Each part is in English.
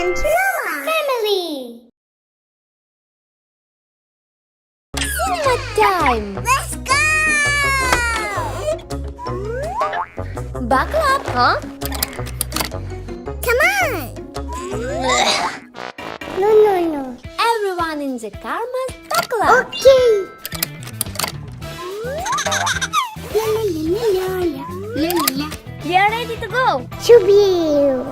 and family. Cinema time. Let's go. Buckle up, huh? Come on. No. Everyone in the car must buckle up. Okay. We are ready to go. Shoo-bee.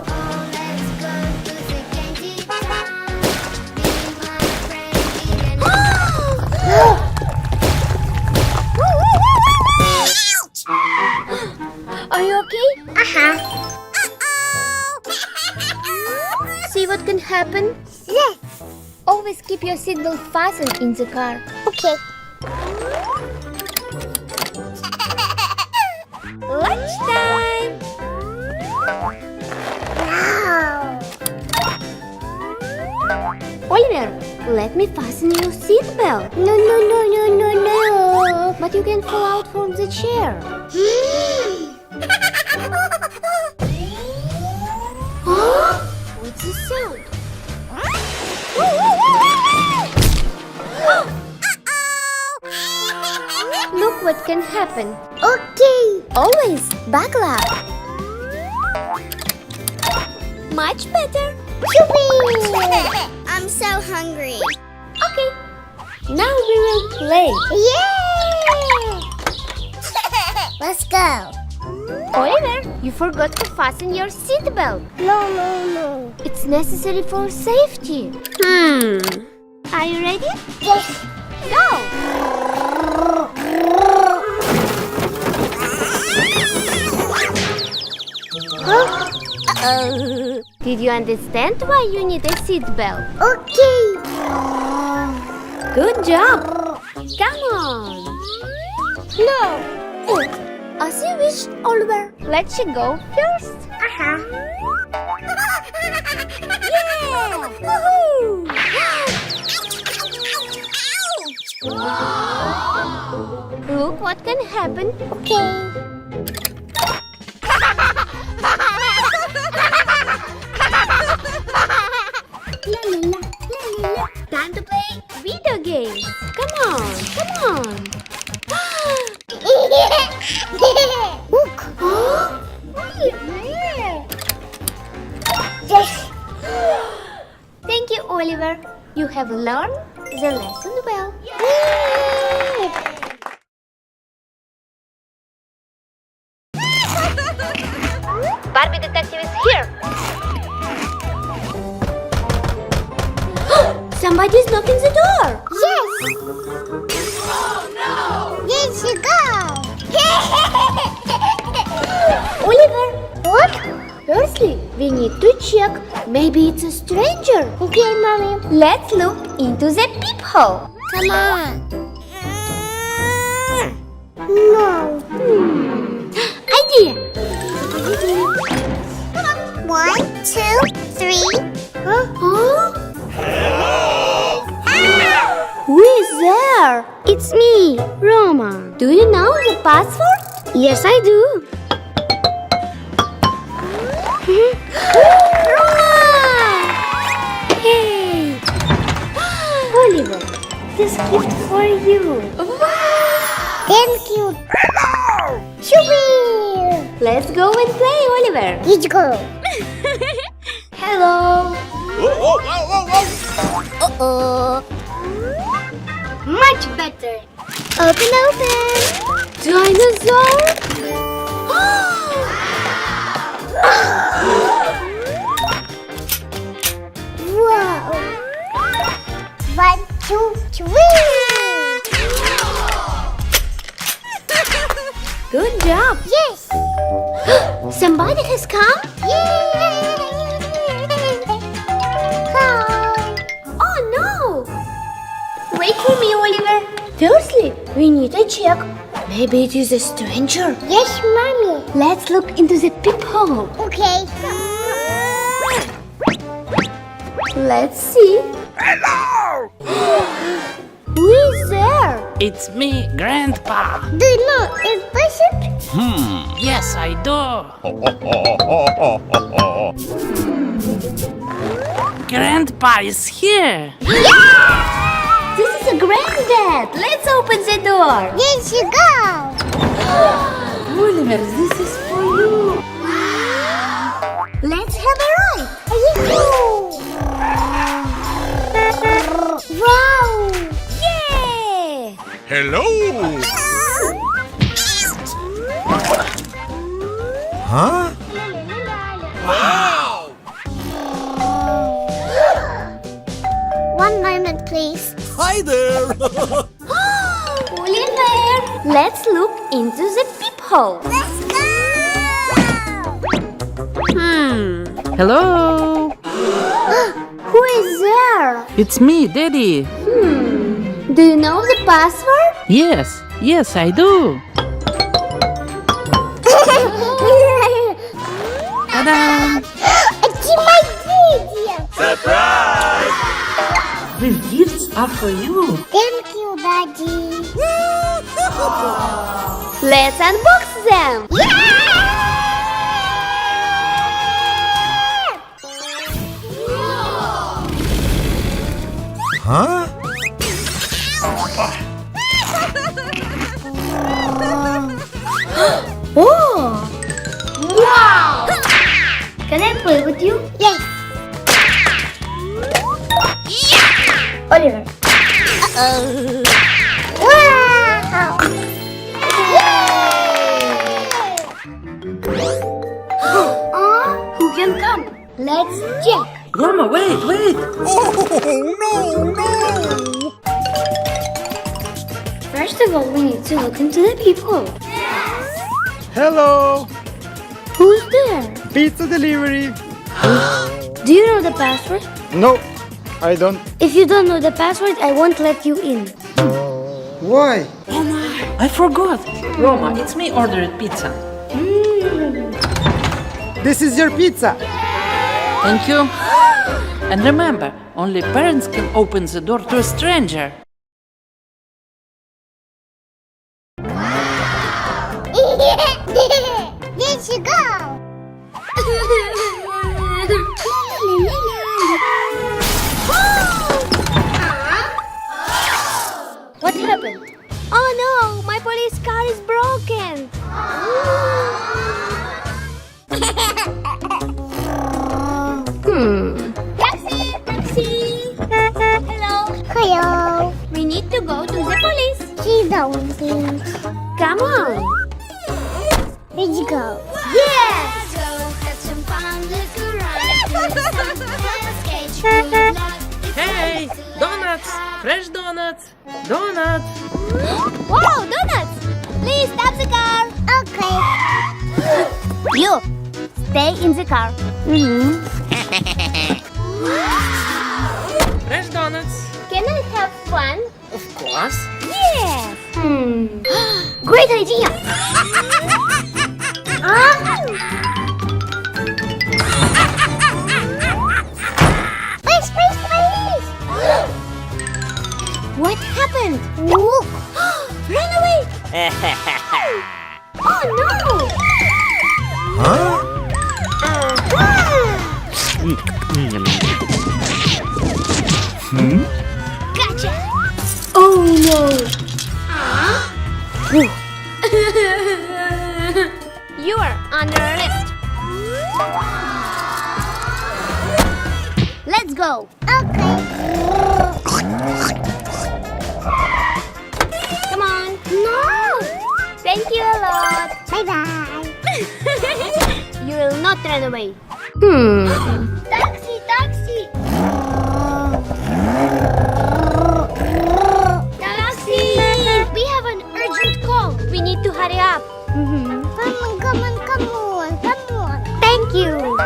Are you okay? See what can happen? Yes. Always keep your seatbelt fastened in the car. Okay. Lunchtime. Wow. Oliver, let me fasten your seatbelt. No. But you can fall out from the chair. What's the sound? Look what can happen. Okay. Always buckle up. Much better. I'm so hungry. Okay. Now we will play. Yay! Let's go. Oliver, you forgot to fasten your seatbelt. No. It's necessary for safety. Are you ready? Yes. Go. Uh-oh. Did you understand why you need a seatbelt? Okay. Good job. Come on. No. As you wish, Oliver. Let you go first. Yeah! Woohoo! Look what can happen. Okay. Time to play video games. Come on. Look. Yes. Thank you, Oliver. You have learned the lesson well. Barbie detective is here. Somebody's knocking the door. Yes. Oh no! Yes, you go. Oliver. What? Firstly, we need to check. Maybe it's a stranger. Okay, Mommy. Let's look into the peephole. Come on. No. Idea. Come on. 1, 2, 3. Huh? Who is there? It's me, Roma. Do you know the password? Yes, I do. Roma! Hey! Oliver, this gift for you. Wow! Thank you. Shoo-bee! Let's go and play, Oliver. Let's go. Hello. Uh-oh. Much better. Open. Dinosaur. Wow. 1, 2, 3. Good job. Yes. Somebody has come. Yay. Hi. Oh no. Wait for me, Oliver. Firstly, we need to check. Maybe it is a stranger. Yes, Mommy. Let's look into the peephole. Okay. Let's see. Hello! Who is there? It's me, Grandpa. Do you know if Bishop? Yes, I do. Grandpa is here. This is a granddad. Let's open the door. Yes, you go. Oliver, this is for you. Let's have a ride. Wow! Yeah! Hello! Huh? Wow! One moment, please. Hi there! Oliver, let's look into the peephole. Let's go! Hello. Who is there? It's me, Daddy. Do you know the password? Yes, I do. Ta-da! It's my video. Surprise! These gifts are for you. Thank you, Daddy. Let's unbox them. Huh? Oh! Wow! Can I play with you? Yes. Oliver. Wow! Who can come? Let's check. Roma, wait. Oh, no! First of all, we need to look into the people. Hello! Who's there? Pizza delivery! Do you know the password? No, I don't. If you don't know the password, I won't let you in. Why? I forgot. Roma, it's me ordered pizza. This is your pizza! Thank you. And remember, only parents can open the door to a stranger. There you go. What happened? Oh no, my police car is broken. Taxi. Hello. We need to go to the police. Sit down, please. Come on. Let's go. Yes. Hey, donuts! Fresh donuts! Donuts! Wow, donuts! Please stop the car. Okay. You stay in the car. Fresh donuts! Can I have fun? Of course! Yes. Great idea. Please. What happened? Look. Run away. Oh no. Huh? Gotcha. Oh no. You are under arrest. Let's go. Okay. Come on. No. Thank you a lot. Bye bye. You will not run away. Taxi. Taxi. We have an urgent call. We need to hurry up. Come on. Thank you.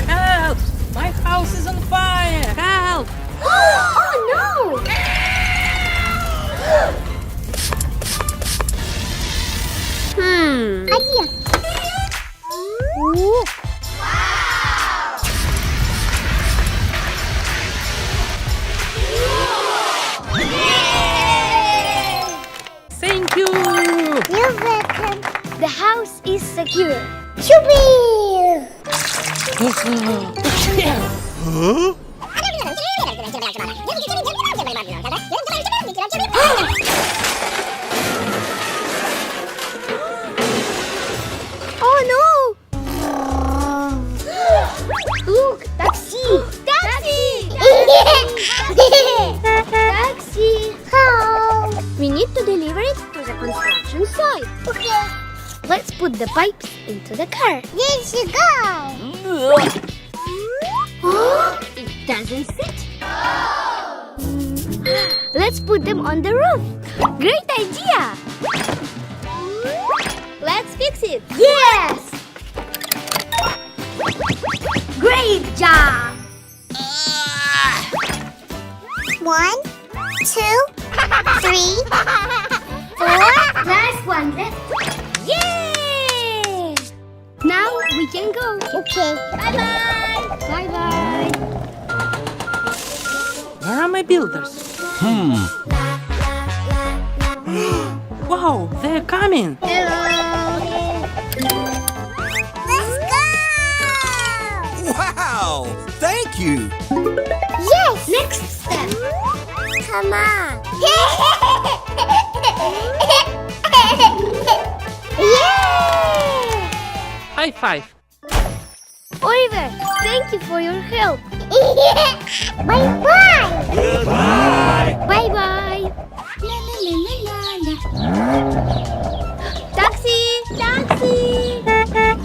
Help! My house is on fire! Help! Oh no! Idea. Thank you! You're welcome. The house is secure. Chupi! Oh no! Look, taxi! Taxi! Taxi! How? We need to deliver it to the construction site. Okay. Let's put the pipes into the car. There you go. It doesn't fit. Let's put them on the roof. Great idea. Let's fix it. Yes. Great job. 1, 2, 3, 4. Last one left. Yay! Now we can go. Okay. Bye-bye. Bye-bye. Where are my builders? Wow, they're coming. Hello. Let's go. Wow! Thank you! Yes. Next step. Come on. Yay! High five. Oliver, thank you for your help. Bye-bye. Goodbye! Bye-bye. La la la la la. Taxi! Taxi!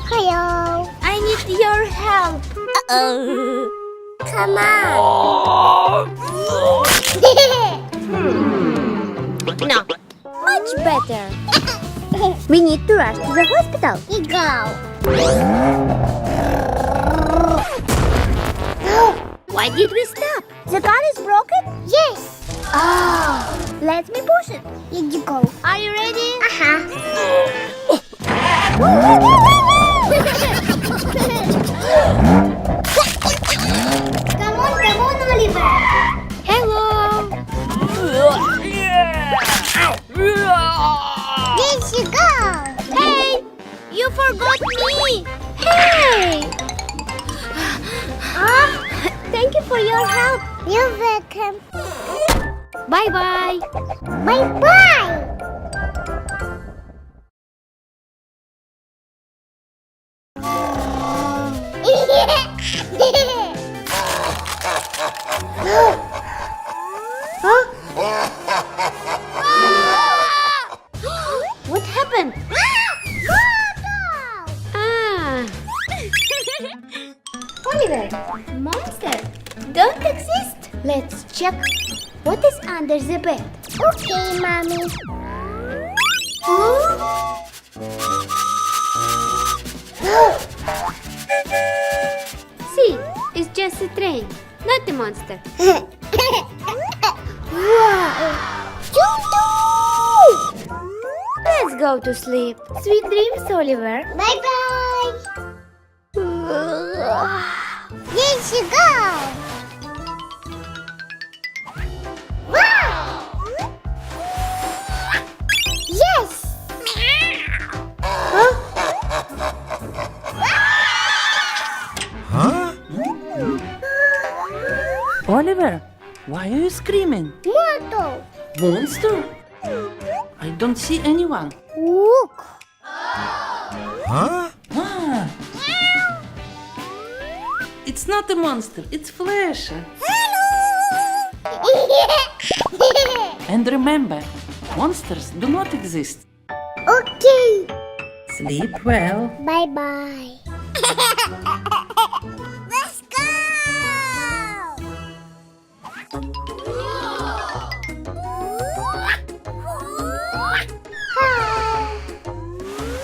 Hello. I need your help. Uh-oh. Come on. No. Much better. We need to rush to the hospital. We go. Why did we stop? The car is broken? Yes. Oh, let me push it. Here you go. Are you ready? Uh-huh. Come on, Oliver. Hello. There you go. Hey, you forgot me. Hey. Thank you for your help. You're welcome. Bye-bye. Bye-bye. What happened? Oliver, monster don't exist. Let's check what is under the bed. Okay, Mommy. See, it's just a train, not a monster. Wow! Let's go to sleep. Sweet dreams, Oliver. Bye-bye. There you go. Wow! Yes. Huh? Huh? Oliver, why are you screaming? Moto. Monster? I don't see anyone. Look. Huh? Ah. It's not a monster, it's Flash. And remember, monsters do not exist. Okay. Sleep well. Bye-bye. Let's go.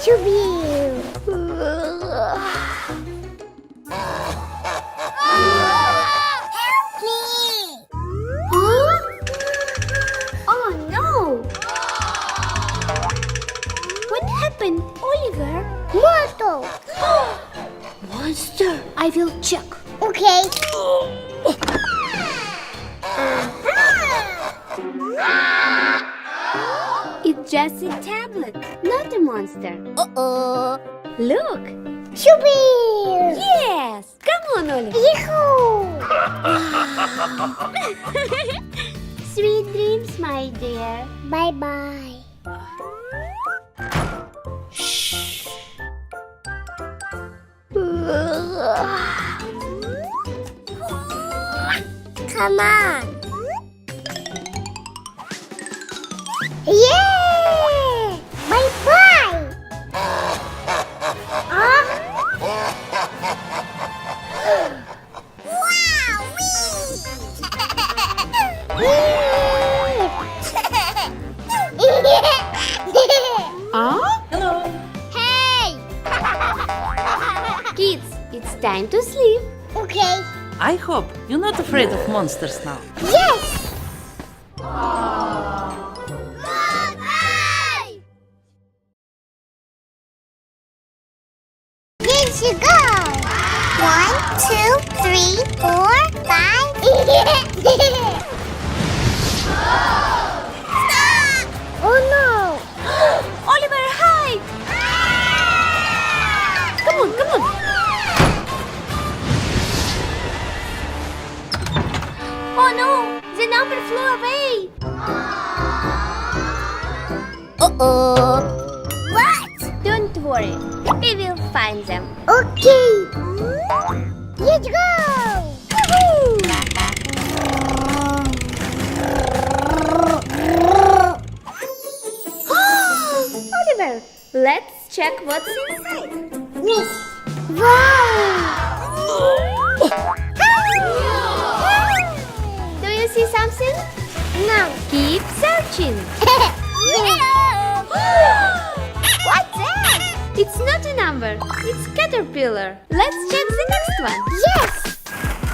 Chubby. Help me. Huh? Oh no. What happened, Oliver? Moto. Monster. I will check. Okay. It's just a tablet, not a monster. Uh-oh. Look. Chubby. Yes. on, Oliver. Yahoo! Sweet dreams, my dear. Bye-bye. Come on. Yeah! Bye-bye. Hello. Hey! Kids, it's time to sleep. Okay. I hope you're not afraid of monsters now. Yes! Here you go! 1, 2, 3, 4, 5. Stop! Oh no! Oliver, hide! Come on, come on! Oh no! The number flew away! Uh-oh! What? Don't worry. We will find them. Okay! Let's go! Oliver, let's check what's inside. Yes! Wow! Do you see something? No. Keep searching. What's that? It's not a number. It's caterpillar. Let's check the next one. Yes.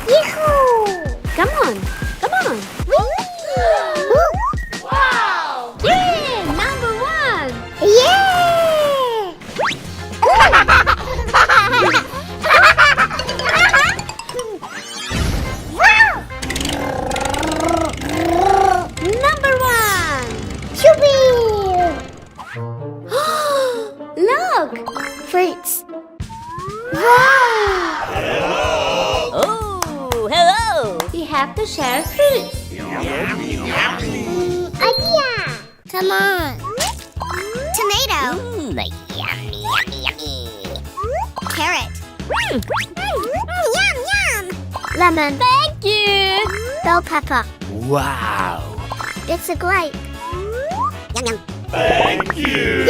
Yahoo! Come on. Come on. Wow! Yeah! Number 1. Yeah! Wow! Number 1. Choupie! Look! Fruits. Wow! Oh, hello! We have to share fruits. Idea! Come on. Tomato. Yummy, yummy, yummy. Carrot. Yum, yum. Lemon. Thank you! Bell pepper. Wow. It's a grape. Yum, yum. Thank you.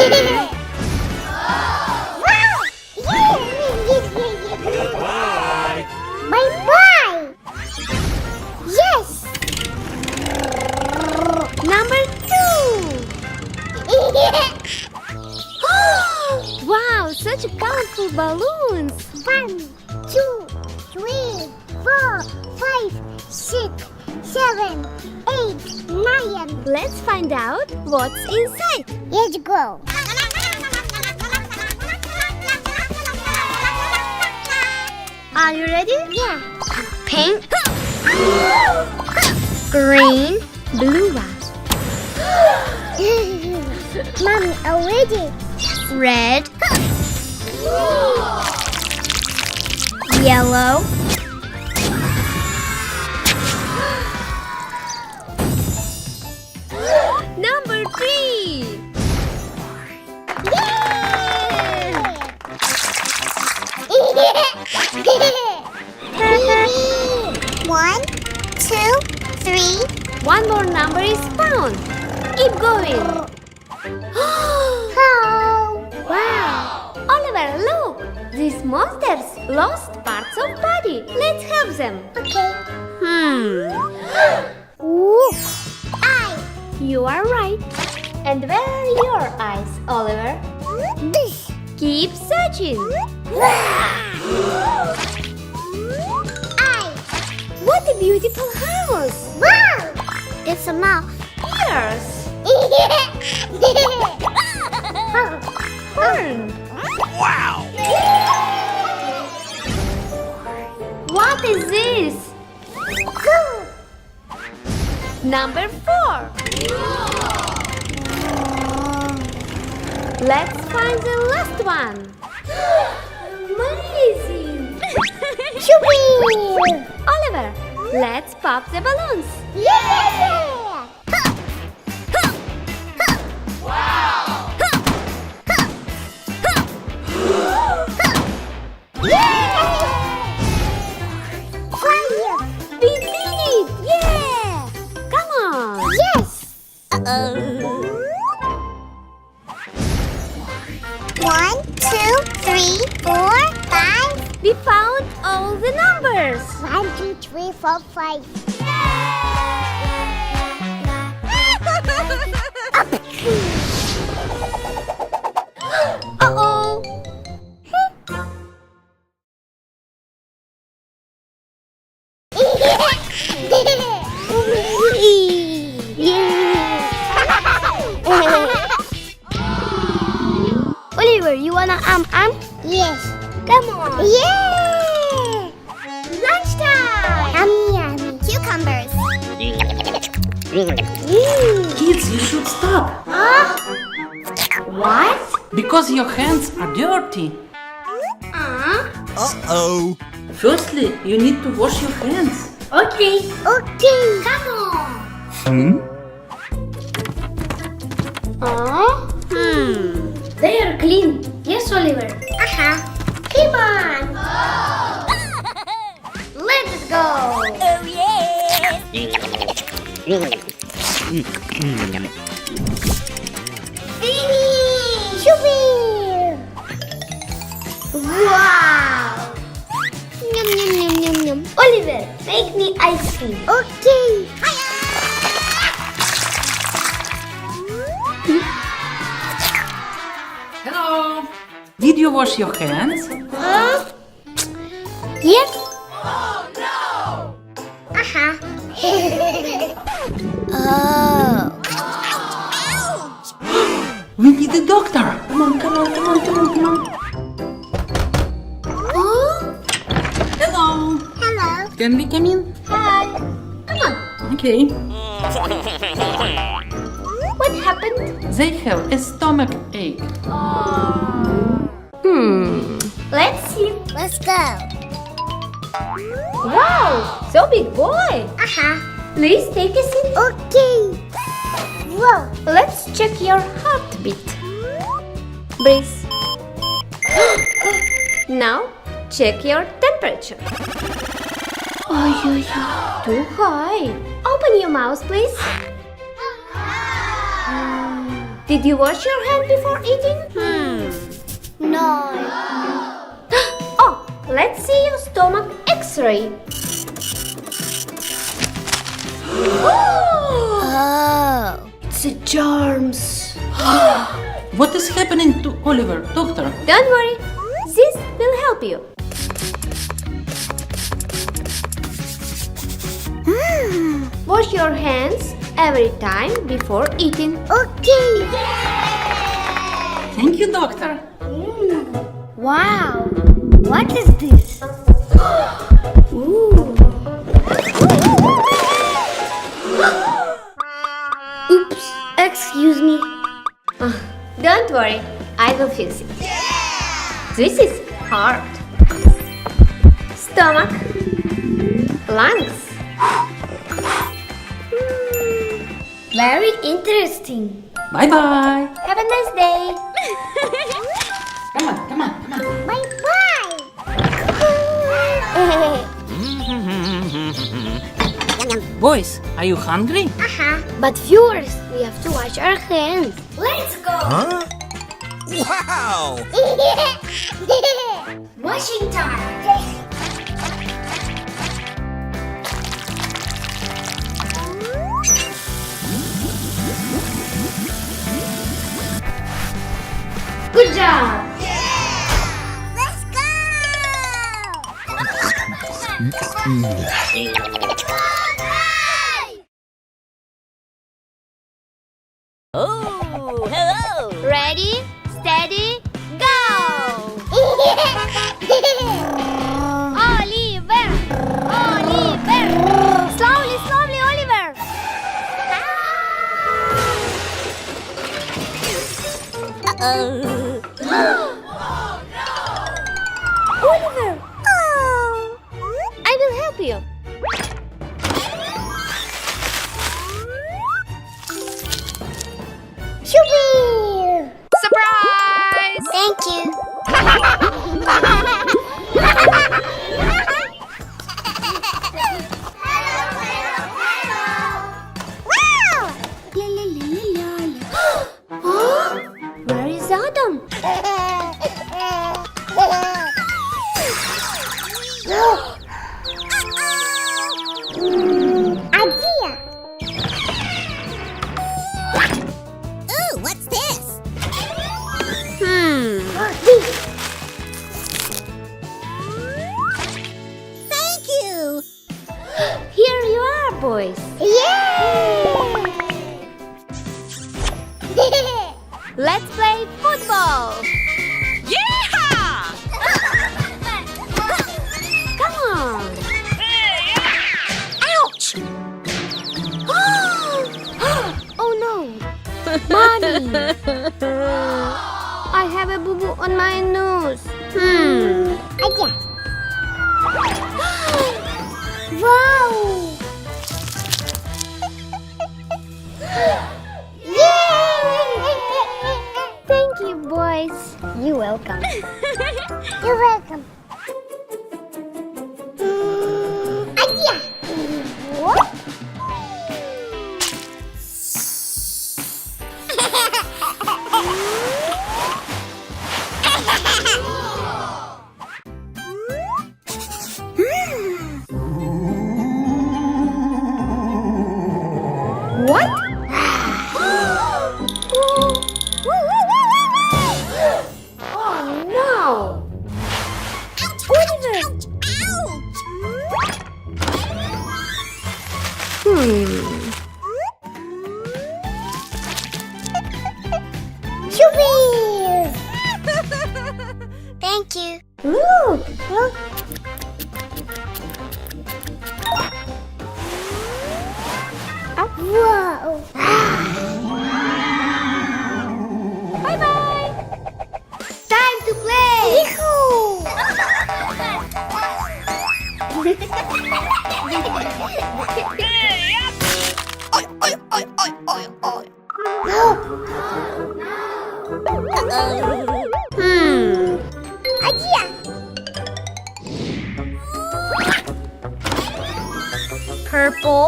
Wow! Bye. Bye-bye! Yes! Number 2! Wow, such colorful balloons! 1, 2, 3, 4, 5, 6, 7, 8, 9. Let's find out what's inside. Let's go. Are you ready? Yeah. Pink, green, blue one. Mommy, already. Red, yellow, number 3. One, 2, 3. One more number is found. Keep going. Wow! Oliver, look! These monsters lost parts of body. Let's help them. Okay. Ooh. Eye. You are right. And where are your eyes, Oliver? This. Keep searching. Eye. What a beautiful house! Wow! It's a mouth. Ears. Horn. Wow. What is this? Number 4. Let's find the last one. Amazing! Choupie! Oliver, let's pop the balloons. Yeah! We did it! Yeah! Come on! Yes! Uh-oh. 1, 2, 3, 4, 5. We found all the numbers. 1, 2, 3, 4, 5. Uh-oh! Oliver, you wanna Yes. Come on. Yeah! Lunchtime. Yummy, yummy. Cucumbers. Kids, you should stop. What? Because your hands are dirty. Uh-oh. Firstly, you need to wash your hands. Okay. Okay. Come on. They are clean. Yes, Oliver. Come on. Let's go. Oh, yes. Finish. Shoo-wee. Wow. Yum, yum, yum, yum, yum. Oliver, make me ice cream. Okay. Hello. Did you wash your hands? Yes. Oh. We need a doctor. Come on, come on, come on, come on, come on. Hello. Hello. Can we come in? Hi. Come on. Okay. What happened? They have a stomach ache. Let's see. Let's go. Wow, so big boy. Please take a seat. Okay. Whoa. Let's check your heartbeat. Breathe. Now, check your temperature. Too high. Open your mouth, please. Did you wash your hand before eating? No. Oh, let's see your stomach X-ray. Oh. It's a germs. What is happening to Oliver, doctor? Don't worry, this will help you. Wash your hands every time before eating. Okay. Thank you, doctor. Wow, what is this? Ooh. Oops, excuse me. Don't worry, I will fix it. This is heart, stomach, lungs. Very interesting. Bye-bye. Have a nice day. Come on, come on, come on. Bye-bye. Boys, are you hungry? But viewers, we have to wash our hands. Let's go. Huh? Wow. Washing time. Good job. Let's go. Oh, hello! Ready, steady, go! Oliver! Oliver! Slowly, slowly, Oliver! Oliver! Oh. I will you. Shoo-wee! Surprise! Thank you. Wow! Where is Adam? Idea. Ooh, what's this? Thank you. Here you are, boys. Yay! Let's play football. Come on. Ouch! Oh no. Mommy. I have a boo-boo on my nose. Idea. Wow! Yay! Thank you, boys. You're welcome. You're welcome. Idea. What? What? Oh no! Oliver! Shoo-wee! Thank you. Look! Whoa! Bye-bye! Time to play! Idea! Purple.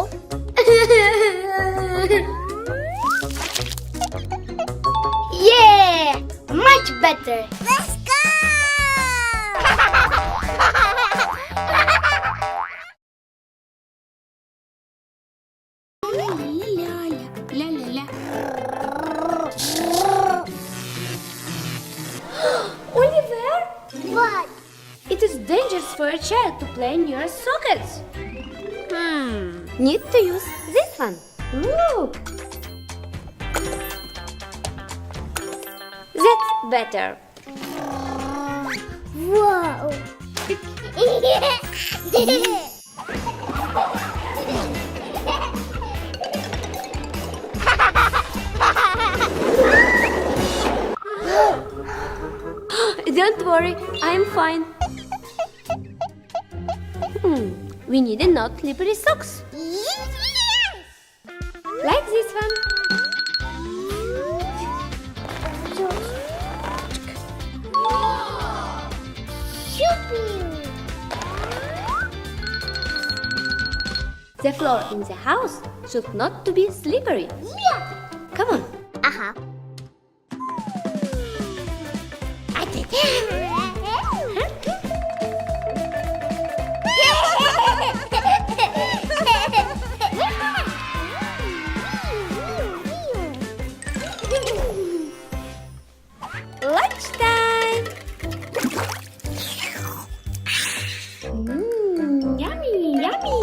Yeah! Much better. Let's go! Oliver, What? it is dangerous for a child to play near sockets. Need to use this one. Look. That's better. Whoa! Don't worry, I'm fine. We need a not slippery socks. Yes! Like this one. Shoo-wee! The floor in the house should not to be slippery. Yeah! Come on. Uh-huh. Lunchtime. Yummy, yummy.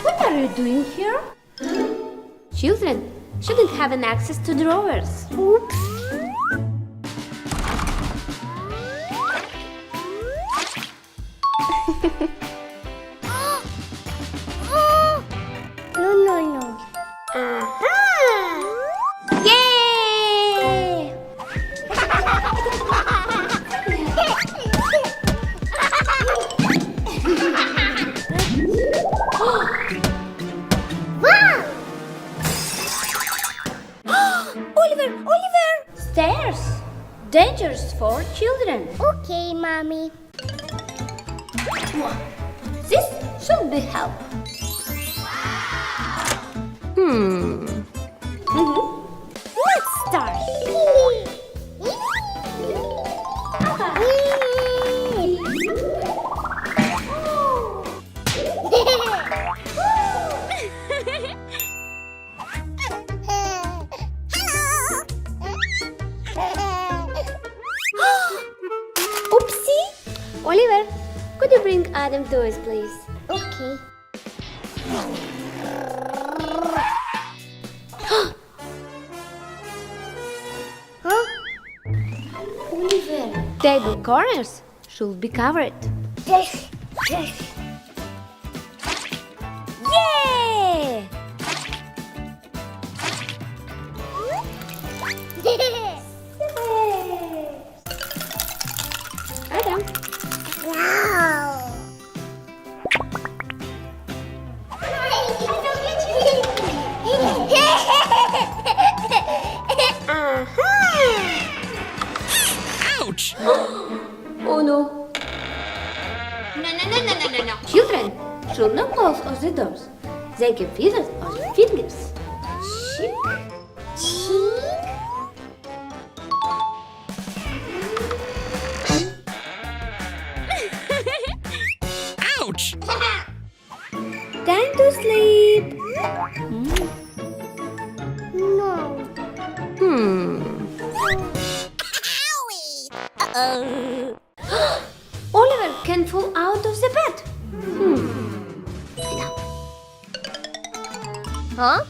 What are you doing here? Children shouldn't have an access to drawers. Oops. No. Yay! Oliver, stairs. Dangerous for children. Okay, Mommy. This should be help. Let's start. Oopsie! Oliver, could you bring Adam toys, please? Okay. Huh? Oliver, table corners should be covered. Yes. Yay! Adam, Wow. Ouch! oh no. No. Children should not close all the doors. They can feel us on their fingers. Ouch! Time to sleep. No. Oliver can fall out of the bed. Huh?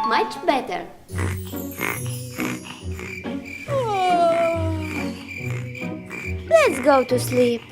Much better. Let's go to sleep.